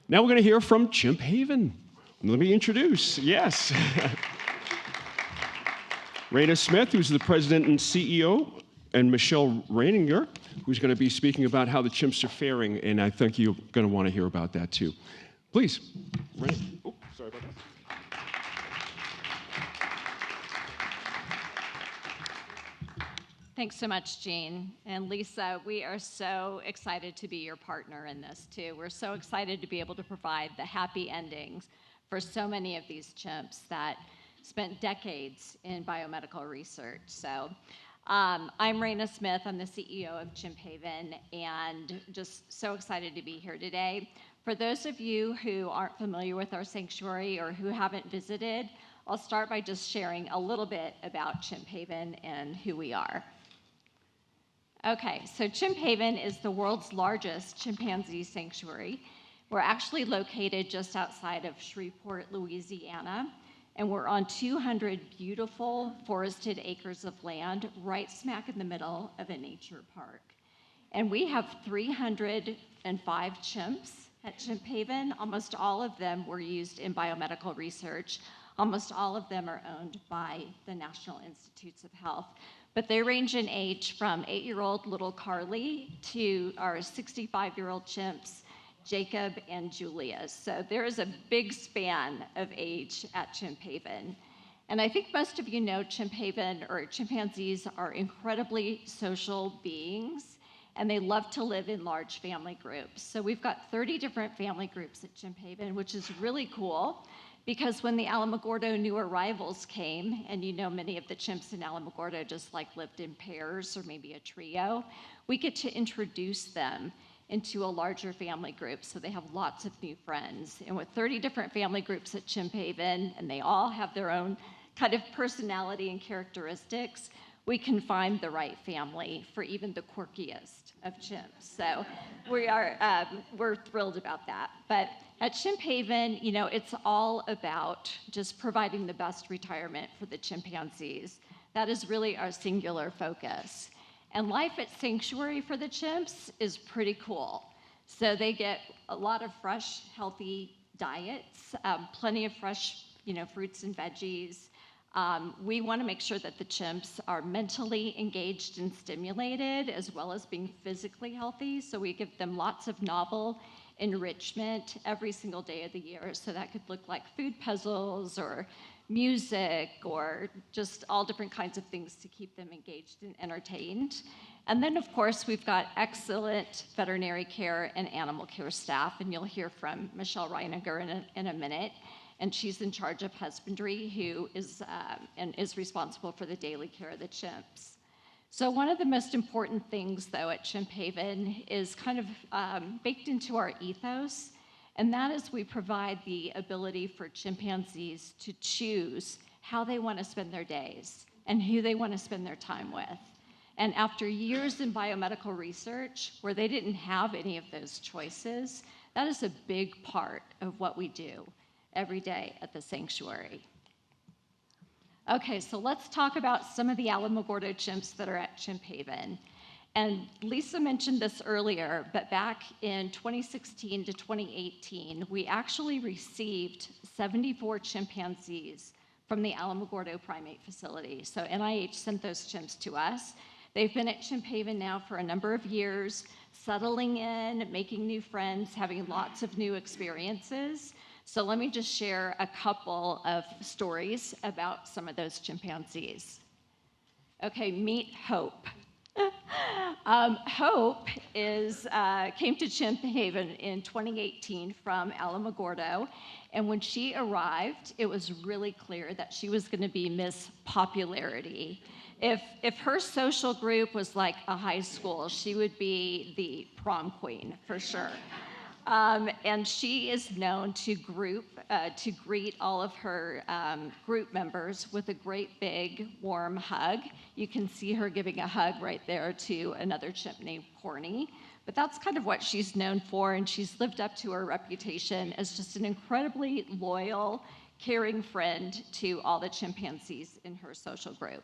Now we're going to hear from Chimp Haven. Let me introduce, yes. Raina Smith, who's the president and CEO, and Michelle Reininger, who's going to be speaking about how the chimps are faring, and I think you're going to want to hear about that too. Please, Raina. Oh, sorry about that. Thanks so much, Jean. And Lisa, we are so excited to be your partner in this too. We're so excited to be able to provide the happy endings for so many of these chimps that spent decades in biomedical research. So I'm Raina Smith. I'm the CEO of Chimp Haven, and just so excited to be here today. For those of you who aren't familiar with our sanctuary or who haven't visited, I'll start by just sharing a little bit about Chimp Haven and who we are. Okay, so Chimp Haven is the world's largest chimpanzee sanctuary. We're actually located just outside of Shreveport, Louisiana, and we're on 200 beautiful forested acres of land right smack in the middle of a nature park. And we have 305 chimps at Chimp Haven. Almost all of them were used in biomedical research. Almost all of them are owned by the National Institutes of Health. But they range in age from 8-year-old little Carly to our 65-year-old chimps, Jacob and Julia. So there is a big span of age at Chimp Haven. And I think most of you know Chimp Haven, or chimpanzees, are incredibly social beings, and they love to live in large family groups. So we've got 30 different family groups at Chimp Haven, which is really cool, because when the Alamogordo new arrivals came, and you know many of the chimps in Alamogordo just like lived in pairs or maybe a trio, we get to introduce them into a larger family group so they have lots of new friends. And with 30 different family groups at Chimp Haven, and they all have their own kind of personality and characteristics, we can find the right family for even the quirkiest of chimps. So we're thrilled about that. But at Chimp Haven, you know, it's all about just providing the best retirement for the chimpanzees. That is really our singular focus. And life at Sanctuary for the chimps is pretty cool. So they get a lot of fresh, healthy diets, plenty of fresh, fruits and veggies. We want to make sure that the chimps are mentally engaged and stimulated, as well as being physically healthy. So we give them lots of novel enrichment every single day of the year. So that could look like food puzzles or music or just all different kinds of things to keep them engaged and entertained. And then, of course, we've got excellent veterinary care and animal care staff, and you'll hear from Michelle Reininger in a minute. And she's in charge of husbandry, who is responsible for the daily care of the chimps. So one of the most important things, though, at Chimp Haven is kind of baked into our ethos, and that is we provide the ability for chimpanzees to choose how they want to spend their days and who they want to spend their time with. And after years in biomedical research where they didn't have any of those choices, that is a big part of what we do every day at the sanctuary. Okay, so let's talk about some of the Alamogordo chimps that are at Chimp Haven. And Lisa mentioned this earlier, but back in 2016 to 2018, we actually received 74 chimpanzees from the Alamogordo primate facility. So NIH sent those chimps to us. They've been at Chimp Haven now for a number of years, settling in, making new friends, having lots of new experiences. So let me just share a couple of stories about some of those chimpanzees. Okay, meet Hope. Hope came to Chimp Haven in 2018 from Alamogordo, and when she arrived, it was really clear that she was going to be Miss Popularity. If her social group was like a high school, she would be the prom queen for sure. And she is known to greet all of her group members with a great big warm hug. You can see her giving a hug right there to another chimp named Corny. But that's kind of what she's known for, and she's lived up to her reputation as just an incredibly loyal, caring friend to all the chimpanzees in her social group.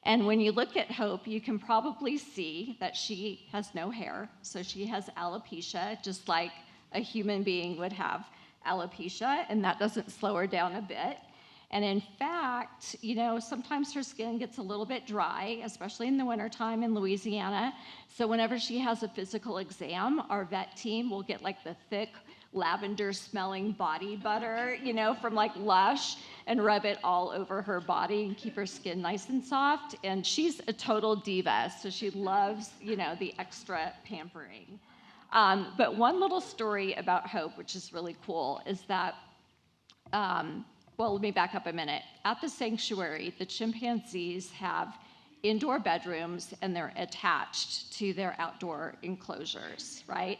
And when you look at Hope, you can probably see that she has no hair. So she has alopecia, just like a human being would have alopecia, and that doesn't slow her down a bit. And in fact, sometimes her skin gets a little bit dry, especially in the wintertime in Louisiana. So whenever she has a physical exam, our vet team will get like the thick lavender smelling body butter, from like Lush, and rub it all over her body and keep her skin nice and soft. And she's a total diva, so she loves, the extra pampering. But one little story about Hope, which is really cool, is that, well, let me back up a minute. At the sanctuary, the chimpanzees have indoor bedrooms, and they're attached to their outdoor enclosures, right?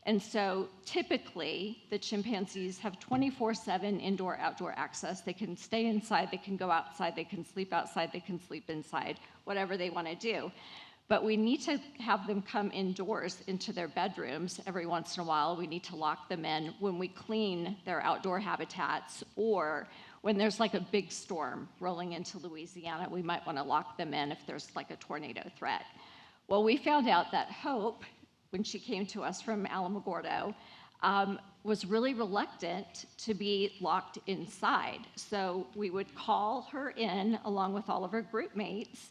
And so typically, the chimpanzees have 24/7 indoor-outdoor access. They can stay inside, they can go outside, they can sleep outside, they can sleep inside, whatever they want to do. But we need to have them come indoors into their bedrooms every once in a while. We need to lock them in when we clean their outdoor habitats, or when there's like a big storm rolling into Louisiana, we might want to lock them in if there's like a tornado threat. Well, we found out that Hope, when she came to us from Alamogordo, was really reluctant to be locked inside. So we would call her in along with all of her group mates,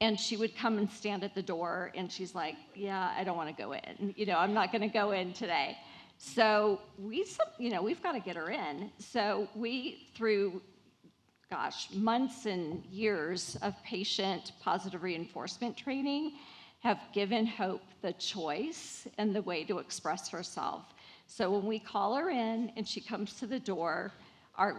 and she would come and stand at the door, and she's like, yeah, I don't want to go in. I'm not going to go in today. So we've got to get her in. So we, through, months and years of patient positive reinforcement training, have given Hope the choice and the way to express herself. So when we call her in and she comes to the door,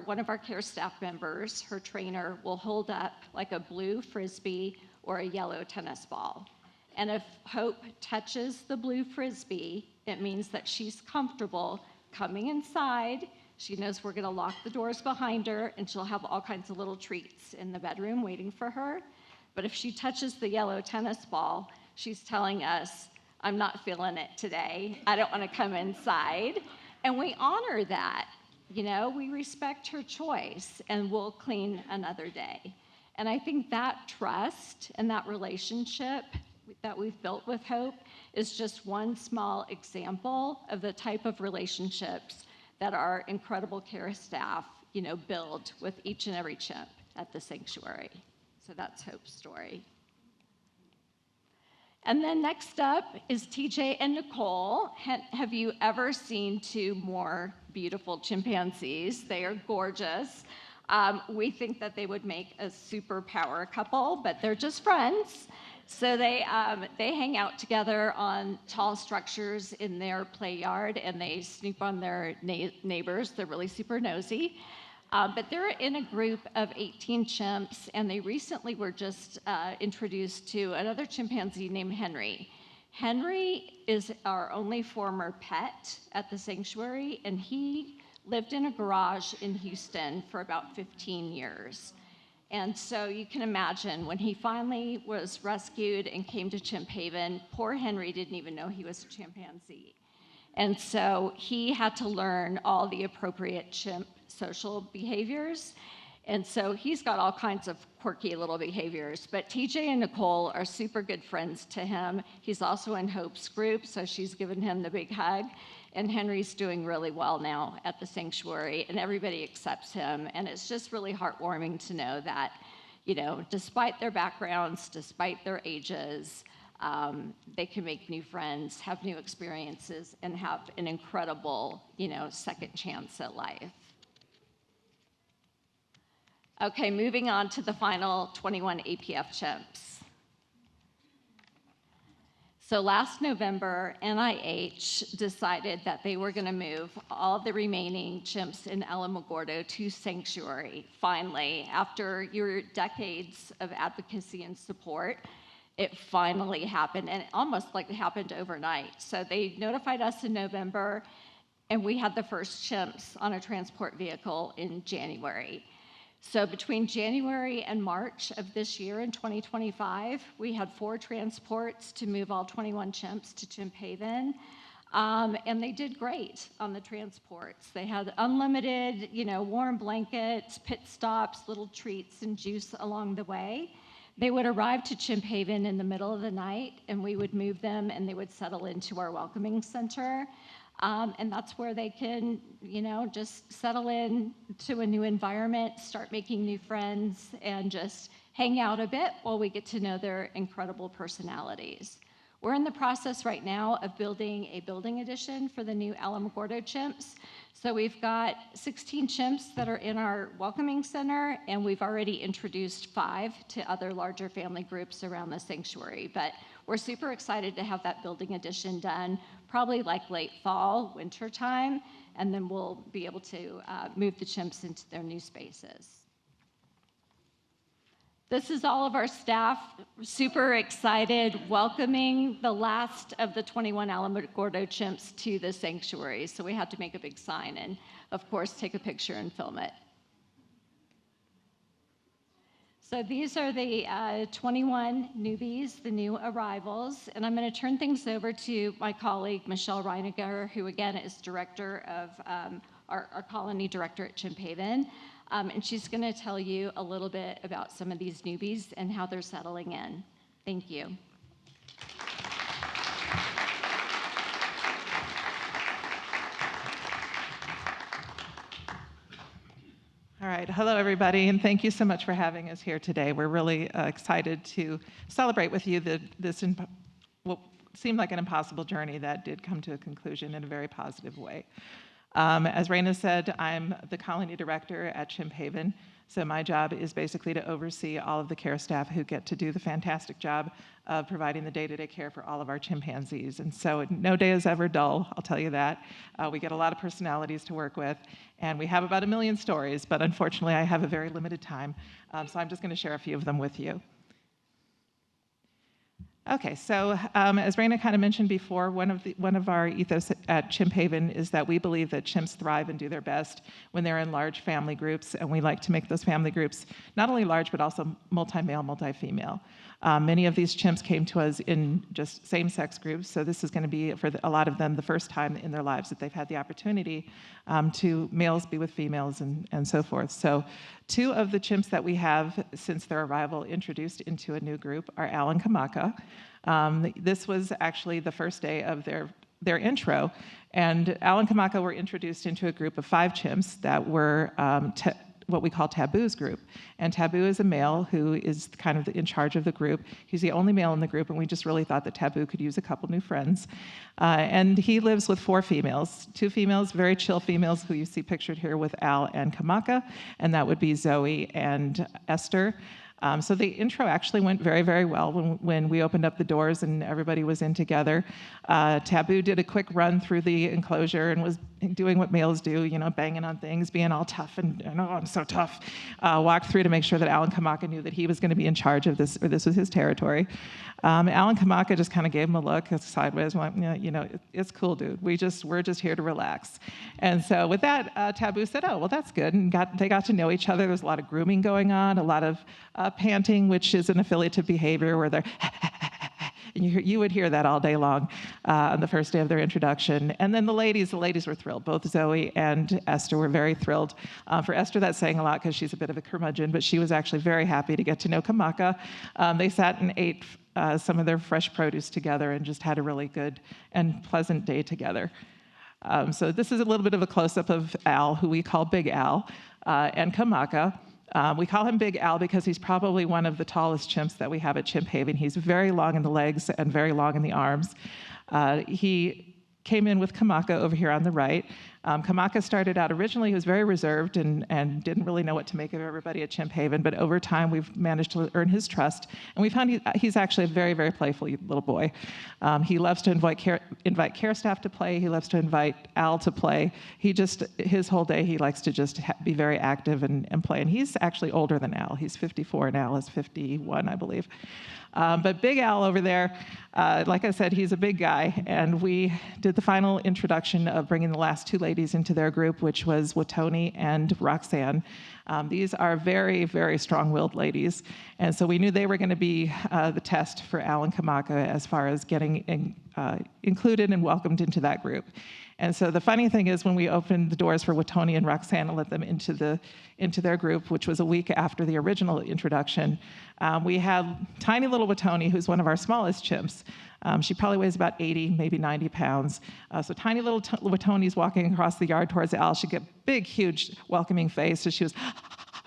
one of our care staff members, her trainer, will hold up like a blue Frisbee or a yellow tennis ball. And if Hope touches the blue Frisbee, it means that she's comfortable coming inside. She knows we're gonna lock the doors behind her, and she'll have all kinds of little treats in the bedroom waiting for her. But if she touches the yellow tennis ball, she's telling us, I'm not feeling it today. I don't want to come inside. And we honor that. We respect her choice, and we'll clean another day. And I think that trust and that relationship that we've built with Hope is just one small example of the type of relationships that our incredible care staff, build with each and every chimp at the sanctuary. So that's Hope's story. And then next up is TJ and Nicole. Have you ever seen two more beautiful chimpanzees? They are gorgeous. We think that they would make a superpower couple, but they're just friends. So they hang out together on tall structures in their play yard, and they snoop on their neighbors. They're really super nosy. But they're in a group of 18 chimps, and they recently were just introduced to another chimpanzee named Henry. Henry is our only former pet at the sanctuary, and he lived in a garage in Houston for about 15 years. And so you can imagine, when he finally was rescued and came to Chimp Haven, poor Henry didn't even know he was a chimpanzee. And so he had to learn all the appropriate chimp social behaviors. And so he's got all kinds of quirky little behaviors. But TJ and Nicole are super good friends to him. He's also in Hope's group, so she's given him the big hug. And Henry's doing really well now at the sanctuary, and everybody accepts him. And it's just really heartwarming to know that, despite their backgrounds, despite their ages, they can make new friends, have new experiences, and have an incredible, second chance at life. Okay, moving on to the final 21 APF chimps. So last November, NIH decided that they were going to move all the remaining chimps in Alamogordo to sanctuary. Finally, after your decades of advocacy and support, it finally happened, and it almost like it happened overnight. So they notified us in November, and we had the first chimps on a transport vehicle in January. So between January and March of this year in 2025, we had 4 transports to move all 21 chimps to Chimp Haven. And they did great on the transports. They had unlimited, warm blankets, pit stops, little treats and juice along the way. They would arrive to Chimp Haven in the middle of the night, and we would move them, and they would settle into our welcoming center. And that's where they can, just settle in to a new environment, start making new friends, and just hang out a bit while we get to know their incredible personalities. We're in the process right now of building a building edition for the new Alamogordo chimps. So we've got 16 chimps that are in our welcoming center, and we've already introduced 5 to other larger family groups around the sanctuary. But we're super excited to have that building edition done, probably like late fall, winter time, and then we'll be able to move the chimps into their new spaces. This is all of our staff, super excited, welcoming the last of the 21 Alamogordo chimps to the sanctuary. So we had to make a big sign and, of course, take a picture and film it. So these are the 21 newbies, the new arrivals. And I'm going to turn things over to my colleague, Michelle Reiniger, who, again, is director of our colony director at Chimp Haven. And she's going to tell you a little bit about some of these newbies and how they're settling in. Thank you. All right, hello everybody, and thank you so much for having us here today. We're really excited to celebrate with you what seemed like an impossible journey that did come to a conclusion in a very positive way. As Raina said, I'm the colony director at Chimp Haven, so my job is basically to oversee all of the care staff who get to do the fantastic job of providing the day-to-day care for all of our chimpanzees. And so no day is ever dull, I'll tell you that. We get a lot of personalities to work with, and we have about 1 million stories, but unfortunately I have a very limited time, so I'm just going to share a few of them with you. Okay, so as Raina kind of mentioned before, one of our ethos at Chimp Haven is that we believe that chimps thrive and do their best when they're in large family groups, and we like to make those family groups not only large, but also multi-male, multi-female. Many of these chimps came to us in just same-sex groups, so this is going to be, for a lot of them, the first time in their lives that they've had the opportunity to males be with females and so forth. So 2 of the chimps that we have since their arrival introduced into a new group are Al and Kamaka. This was actually the first day of their intro, and Al and Kamaka were introduced into a group of 5 chimps that were what we call Taboo's group. And Taboo is a male who is kind of in charge of the group. He's the only male in the group, and we just really thought that Taboo could use a couple new friends. And he lives with 4 females, 2 females, very chill females who you see pictured here with Al and Kamaka, and that would be Zoe and Esther. So the intro actually went very, very well when we opened up the doors and everybody was in together. Taboo did a quick run through the enclosure and was doing what males do, banging on things, being all tough and oh, I'm so tough. Walked through to make sure that Alan Kamaka knew that he was going to be in charge of this, or this was his territory. Alan Kamaka just kind of gave him a look sideways, went, it's cool, dude. We're just here to relax. And so with that, Taboo said, oh, well, that's good. And they got to know each other. There's a lot of grooming going on, a lot of panting, which is an affiliative behavior where they're and you would hear that all day long on the first day of their introduction. And then the ladies were thrilled. Both Zoe and Esther were very thrilled. For Esther, that's saying a lot because she's a bit of a curmudgeon, but she was actually very happy to get to know Kamaka. They sat and ate some of their fresh produce together and just had a really good and pleasant day together. So this is a little bit of a close-up of Al, who we call Big Al, and Kamaka. We call him Big Al because he's probably one of the tallest chimps that we have at Chimp Haven. He's very long in the legs and very long in the arms. He came in with Kamaka over here on the right. Kamaka started out originally, he was very reserved and didn't really know what to make of everybody at Chimp Haven, but over time we've managed to earn his trust, and we found he's actually a very, very playful little boy. He loves to invite care staff to play, he loves to invite Al to play. His whole day he likes to just be very active and play, and he's actually older than Al. He's 54 and Al is 51, I believe. But Big Al over there, like I said, he's a big guy, and we did the final introduction of bringing the last 2 ladies into their group, which was Watoni and Roxanne. These are very, very strong-willed ladies, and so we knew they were going to be the test for Al and Kamaka as far as getting included and welcomed into that group. And so the funny thing is when we opened the doors for Watoni and Roxanne and let them into their group, which was a week after the original introduction, we had tiny little Watoni, who's one of our smallest chimps. She probably weighs about 80, maybe 90 pounds. So tiny little Watoni's walking across the yard towards Al. She'd get big, huge, welcoming face. So she was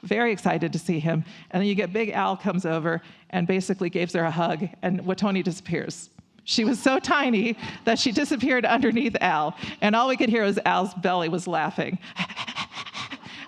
very excited to see him. And then you get big Al comes over and basically gives her a hug, and Watoni disappears. She was so tiny that she disappeared underneath Al, and all we could hear was Al's belly was laughing.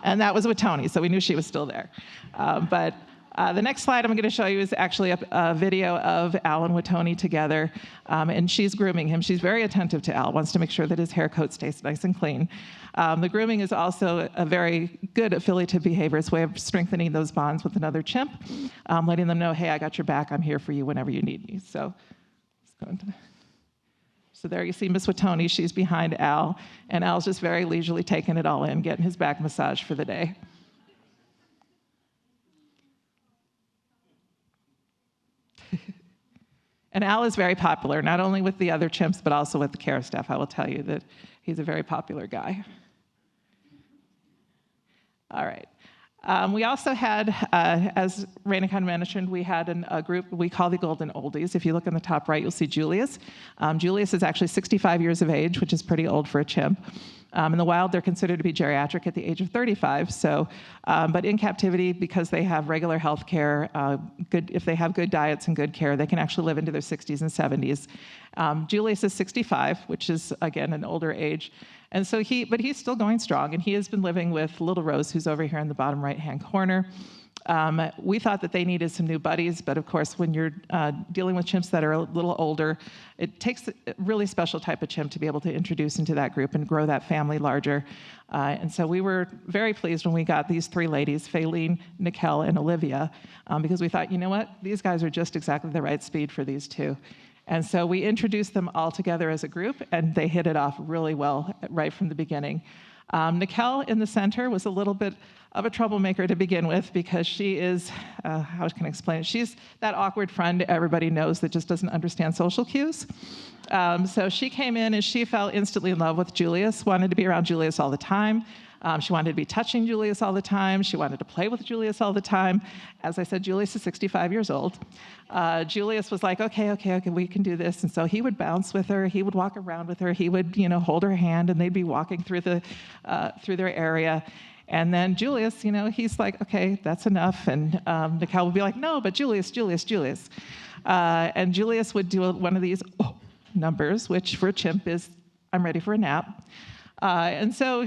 And that was Watoni, so we knew she was still there. But the next slide I'm going to show you is actually a video of Al and Watoni together, and she's grooming him. She's very attentive to Al, wants to make sure that his hair coat stays nice and clean. The grooming is also a very good affiliative behavior. It's a way of strengthening those bonds with another chimp, letting them know, hey, I got your back. I'm here for you whenever you need me. So there you see Miss Watoni. She's behind Al, and Al's just very leisurely taking it all in, getting his back massaged for the day. And Al is very popular, not only with the other chimps, but also with the care staff. I will tell you that he's a very popular guy. All right. We also had, as Raina kind of mentioned, we had a group we call the Golden Oldies. If you look in the top right, you'll see Julius. Julius is actually 65 years of age, which is pretty old for a chimp. In the wild, they're considered to be geriatric at the age of 35. So, but in captivity, because they have regular health care, if they have good diets and good care, they can actually live into their 60s and 70s. Julius is 65, which is, again, an older age. And so but he's still going strong, and he has been living with Little Rose, who's over here in the bottom right-hand corner. We thought that they needed some new buddies, but of course, when you're dealing with chimps that are a little older, it takes a really special type of chimp to be able to introduce into that group and grow that family larger. And so we were very pleased when we got these three ladies, Faylene, Nicole, and Olivia, because we thought, you know what, these guys are just exactly the right speed for these two. And so we introduced them all together as a group, and they hit it off really well right from the beginning. Nicole in the center was a little bit of a troublemaker to begin with because she is, how can I explain it? She's that awkward friend everybody knows that just doesn't understand social cues. So she came in and she fell instantly in love with Julius, wanted to be around Julius all the time. She wanted to be touching Julius all the time. She wanted to play with Julius all the time. As I said, Julius is 65 years old. Julius was like, okay, we can do this. And so he would bounce with her. He would walk around with her. He would, hold her hand, and they'd be walking through their area. And then Julius, he's like, okay, that's enough. And Nicole would be like, no, but Julius. And Julius would do one of these numbers, which for a chimp is, I'm ready for a nap. And so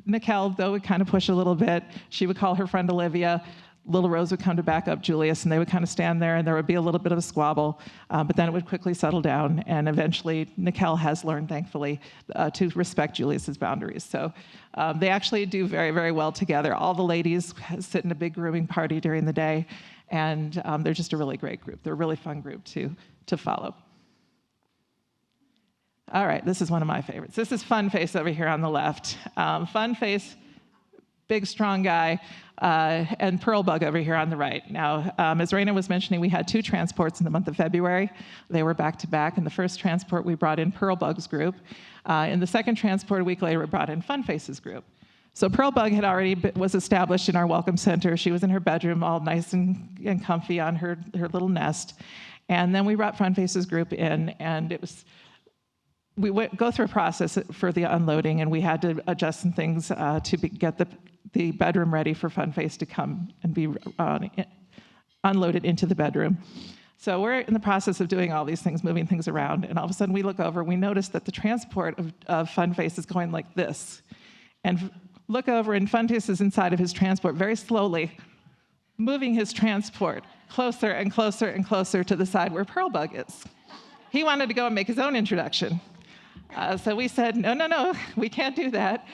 Nicole, though, would kind of push a little bit. She would call her friend Olivia. Little Rose would come to back up Julius, and they would kind of stand there, and there would be a little bit of a squabble, but then it would quickly settle down, and eventually Nicole has learned, thankfully, to respect Julius's boundaries. So they actually do very, very well together. All the ladies sit in a big grooming party during the day, and they're just a really great group. They're a really fun group to follow. All right, this is one of my favorites. This is Fun Face over here on the left. Fun Face, big, strong guy, and Pearl Bug over here on the right. Now, as Raina was mentioning, we had 2 transports in the month of February. They were back-to-back. In the first transport, we brought in Pearl Bug's group. In the second transport, a week later, we brought in Fun Face's group. So Pearl Bug was established in our welcome center. She was in her bedroom, all nice and comfy on her little nest. And then we brought Fun Face's group in, and we go through a process for the unloading, and we had to adjust some things to get the bedroom ready for Fun Face to come and be unloaded into the bedroom. So we're in the process of doing all these things, moving things around, and all of a sudden we look over, we notice that the transport of Fun Face is going like this. And look over, and Fun Face is inside of his transport very slowly, moving his transport closer and closer and closer to the side where Pearl Bug is. He wanted to go and make his own introduction. So we said, no, we can't do that.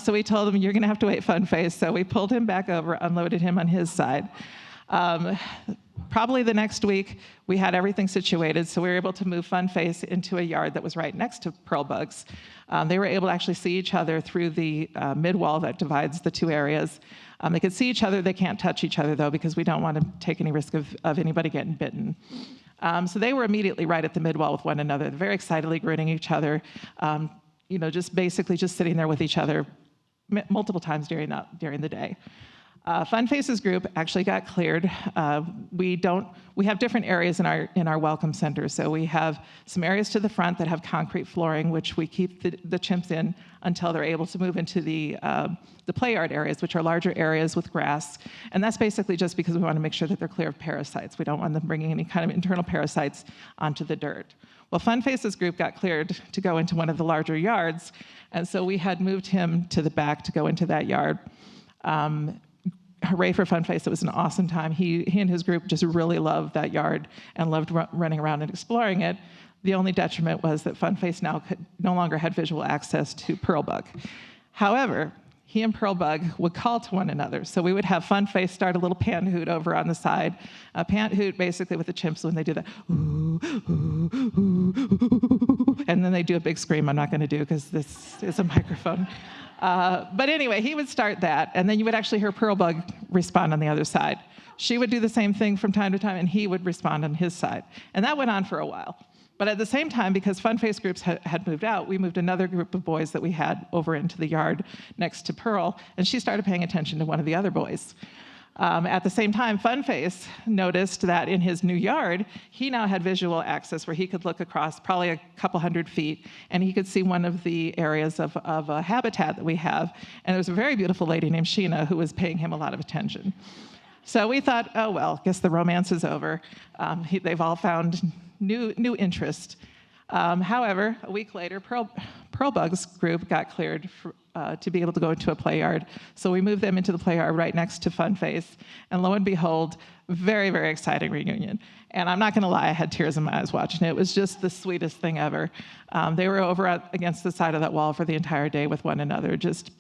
So we told him, you're going to have to wait, Fun Face. So we pulled him back over, unloaded him on his side. Probably the next week, we had everything situated, so we were able to move Fun Face into a yard that was right next to Pearl Bug's. They were able to actually see each other through the mid-wall that divides the 2 areas. They could see each other. They can't touch each other, though, because we don't want to take any risk of anybody getting bitten. So they were immediately right at the mid-wall with one another, very excitedly grinning each other, just basically just sitting there with each other multiple times during the day. Fun Faces group actually got cleared. We have different areas in our welcome center. So we have some areas to the front that have concrete flooring, which we keep the chimps in until they're able to move into the play yard areas, which are larger areas with grass. And that's basically just because we want to make sure that they're clear of parasites. We don't want them bringing any kind of internal parasites onto the dirt. Well, Fun Faces group got cleared to go into one of the larger yards, and so we had moved him to the back to go into that yard. Hooray for Fun Face, it was an awesome time. He and his group just really loved that yard and loved running around and exploring it. The only detriment was that Fun Face no longer had visual access to Pearl Bug. However, he and Pearl Bug would call to one another. So we would have Fun Face start a little pant hoot over on the side. A pant hoot basically with the chimps when they do that, ooh, ooh, ooh, ooh, and then they do a big scream I'm not gonna do because this is a microphone. But anyway, he would start that, and then you would actually hear Pearl Bug respond on the other side. She would do the same thing from time to time, and he would respond on his side. And that went on for a while. But at the same time, because Fun Face groups had moved out, we moved another group of boys that we had over into the yard next to Pearl, and she started paying attention to one of the other boys. At the same time, Fun Face noticed that in his new yard, he now had visual access where he could look across probably a couple hundred feet, and he could see one of the areas of a habitat that we have. And there was a very beautiful lady named Sheena who was paying him a lot of attention. So we thought, oh, well, guess the romance is over. They've all found new interest. However, a week later, Pearl Bug's group got cleared to be able to go into a play yard. So we moved them into the play yard right next to Fun Face. And lo and behold, very, very exciting reunion. And I'm not going to lie, I had tears in my eyes watching it. It was just the sweetest thing ever. They were over against the side of that wall for the entire day with one another, just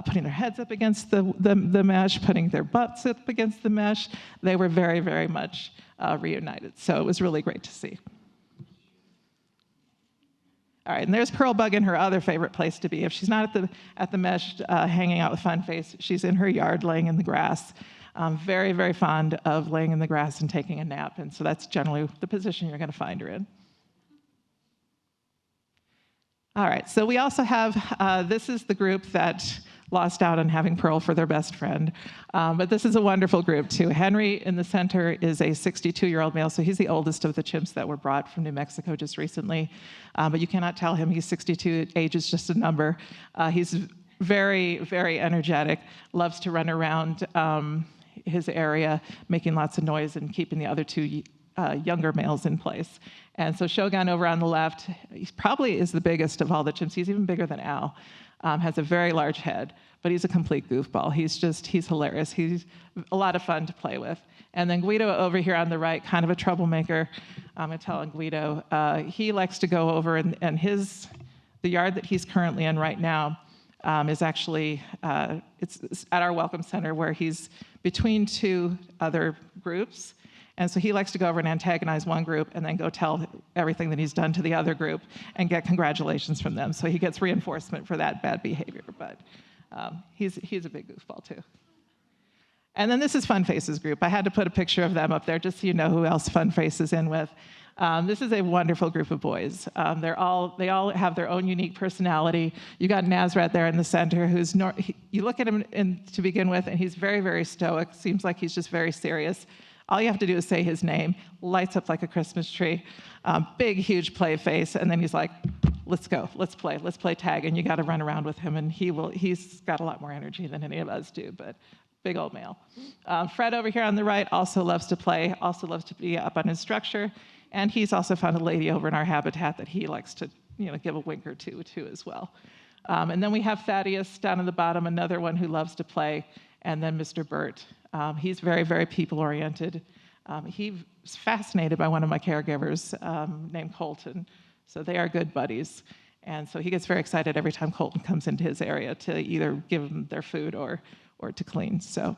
putting their heads up against the mesh, putting their butts up against the mesh. They were very, very much reunited. So it was really great to see. All right, and there's Pearl Bug in her other favorite place to be. If she's not at the mesh hanging out with Fun Face, she's in her yard laying in the grass. Very, very fond of laying in the grass and taking a nap, and so that's generally the position you're going to find her in. All right, so we also have, this is the group that lost out on having Pearl for their best friend. But this is a wonderful group too. Henry in the center is a 62-year-old male, so he's the oldest of the chimps that were brought from New Mexico just recently. But you cannot tell him he's 62, age is just a number. He's very, very energetic, loves to run around his area, making lots of noise and keeping the other two younger males in place. And so Shogun over on the left, he probably is the biggest of all the chimps. He's even bigger than Al. Has a very large head, but he's a complete goofball. He's hilarious. He's a lot of fun to play with. And then Guido over here on the right, kind of a troublemaker. I'm telling Guido, he likes to go over and the yard that he's currently in right now is actually, it's at our welcome center where he's between two other groups. And so he likes to go over and antagonize one group and then go tell everything that he's done to the other group and get congratulations from them. So he gets reinforcement for that bad behavior, but he's a big goofball too. And then this is Fun Faces group. I had to put a picture of them up there just so you know who else Fun Face is in with. This is a wonderful group of boys. They all have their own unique personality. You got Nazrat there in the center, you look at him to begin with, and he's very, very stoic. Seems like he's just very serious. All you have to do is say his name, lights up like a Christmas tree, big, huge play face, and then he's like, let's go, let's play tag, and you got to run around with him, and he's got a lot more energy than any of us do, but big old male. Fred over here on the right also loves to play, also loves to be up on his structure, and he's also found a lady over in our habitat that he likes to give a wink or two to as well. And then we have Thaddeus down at the bottom, another one who loves to play, and then Mr. Burt. He's very, very people-oriented. He's fascinated by one of my caregivers named Colton, so they are good buddies. And so he gets very excited every time Colton comes into his area to either give them their food or to clean. So,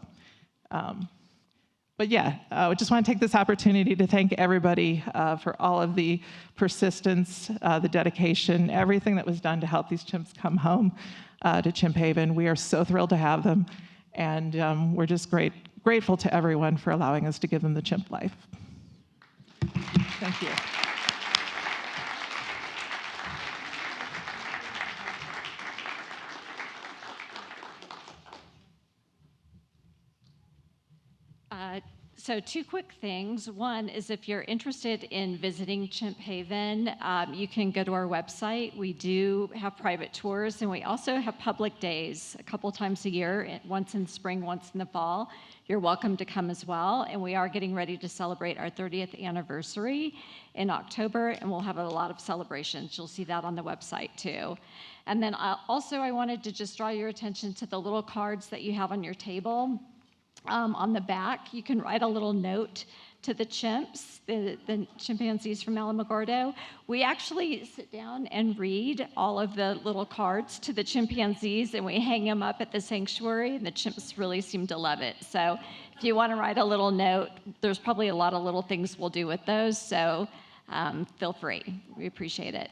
but yeah, I just want to take this opportunity to thank everybody for all of the persistence, the dedication, everything that was done to help these chimps come home to Chimp Haven. We are so thrilled to have them. And we're just grateful to everyone for allowing us to give them the chimp life. Thank you. So 2 quick things. One is if you're interested in visiting Chimp Haven, you can go to our website. We do have private tours, and we also have public days a couple times a year, once in spring, once in the fall. You're welcome to come as well. And we are getting ready to celebrate our 30th anniversary in October, and we'll have a lot of celebrations. You'll see that on the website too. And then also I wanted to just draw your attention to the little cards that you have on your table. On the back, you can write a little note to the chimps, the chimpanzees from Alamogordo. We actually sit down and read all of the little cards to the chimpanzees, and we hang them up at the sanctuary, and the chimps really seem to love it. So if you want to write a little note, there's probably a lot of little things we'll do with those, so feel free. We appreciate it.